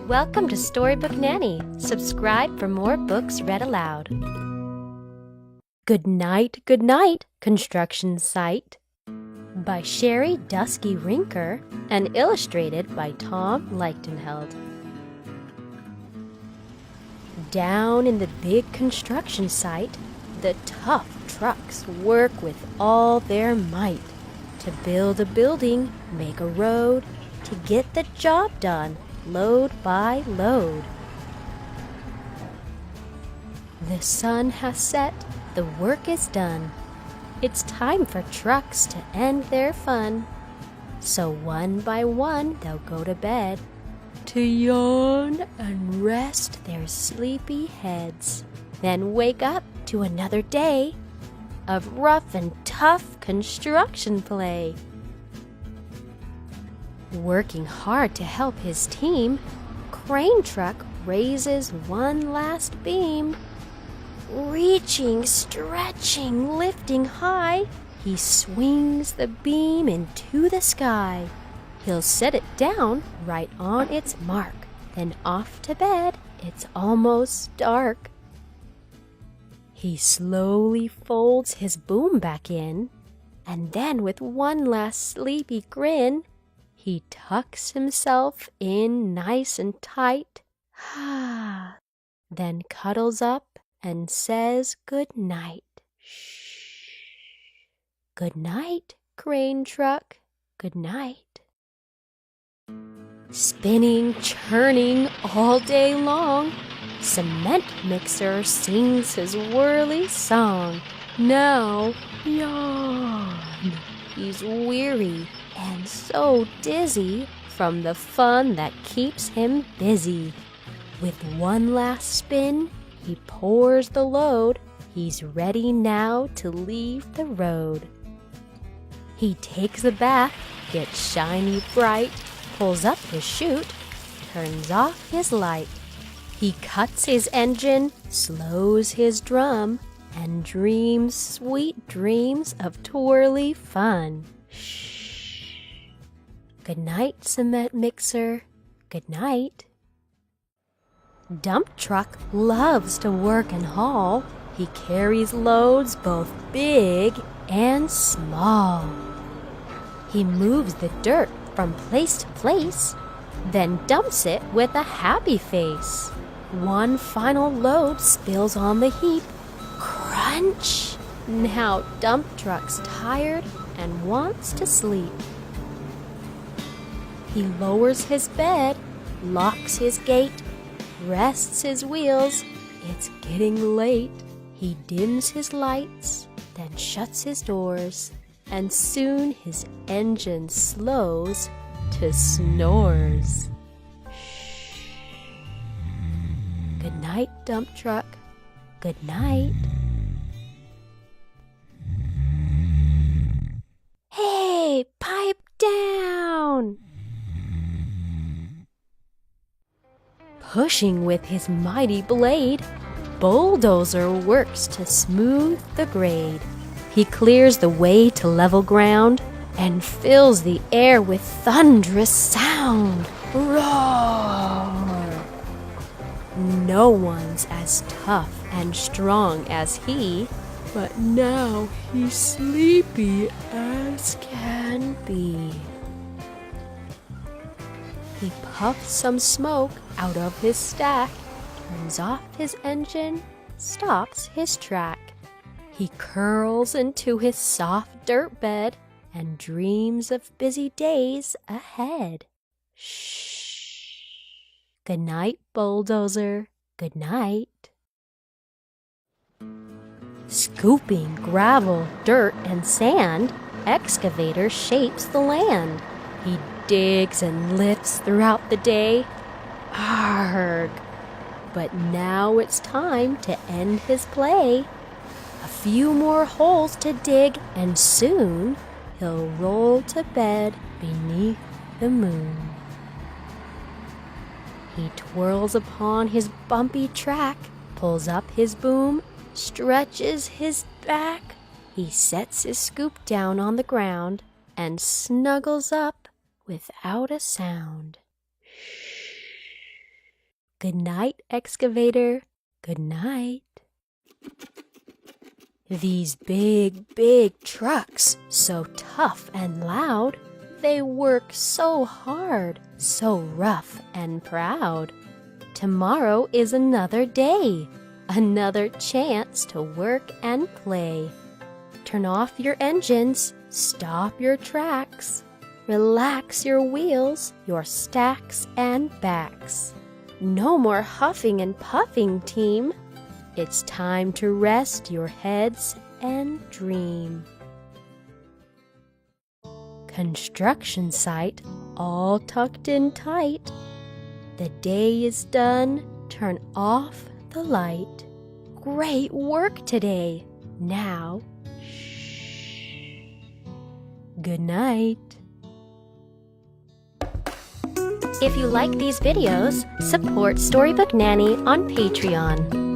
Welcome to Storybook Nanny. Subscribe for more books read aloud. Goodnight, Goodnight, Construction Site by Sherry Dusky Rinker and illustrated by Tom Lichtenheld. Down in the big construction site, the tough trucks work with all their might to build a building, make a road, to get the job done, load by load. The sun has set, the work is done. It's time for trucks to end their fun. So one by one they'll go to bed, to yawn and rest their sleepy heads, then wake up to another day of rough and tough construction play. Working hard to help his team, Crane Truck raises one last beam. Reaching, stretching, lifting high, he swings the beam into the sky. He'll set it down right on its mark, then off to bed, it's almost dark. He slowly folds his boom back in, and then with one last sleepy grin, he tucks himself in nice and tight, then cuddles up and says good night. Shh. Good night, Crane Truck, good night. Spinning, churning all day long, Cement Mixer sings his whirly song. Now, yawn. He's weary and so dizzy from the fun that keeps him busy. With one last spin, he pours the load. He's ready now to leave the road. He takes a bath, gets shiny bright, pulls up his chute, turns off his light. He cuts his engine, slows his drum, and dreams sweet dreams of twirly fun. Shh. Good night, Cement Mixer. Good night. Dump Truck loves to work and haul. He carries loads both big and small. He moves the dirt from place to place, then dumps it with a happy face. One final load spills on the heap. Crunch! Now Dump Truck's tired and wants to sleep. He lowers his bed, locks his gate, rests his wheels. It's getting late. He dims his lights, then shuts his doors, and soon his engine slows to snores. Shh. Good night, Dump Truck. Good night. Hey, pipe down! Pushing with his mighty blade, Bulldozer works to smooth the grade. He clears the way to level ground and fills the air with thunderous sound. Roar! No one's as tough and strong as he, but now he's sleepy as can be. He puffs some smoke out of his stack, turns off his engine, stops his track. He curls into his soft dirt bed and dreams of busy days ahead. Shh. Good night, Bulldozer. Good night. Scooping gravel, dirt, and sand, Excavator shapes the land. He digs and lifts throughout the day. Arrgh! But now it's time to end his play. A few more holes to dig, and soon he'll roll to bed beneath the moon. He twirls upon his bumpy track, pulls up his boom, stretches his back. He sets his scoop down on the ground and snuggles up without a sound. Shh. Good night, excavator. Good night. These big trucks, so tough and loud, they work so hard, so rough and proud. Tomorrow is another day, another chance to work and play. Turn off your engines, stop your tracks, relax your wheels, your stacks and backs. No more huffing and puffing, team. It's time to rest your heads and dream. Construction site all tucked in tight. The day is done, turn off the light. Great work today. Now, shh. Good night. If you like these videos, support Storybook Nanny on Patreon.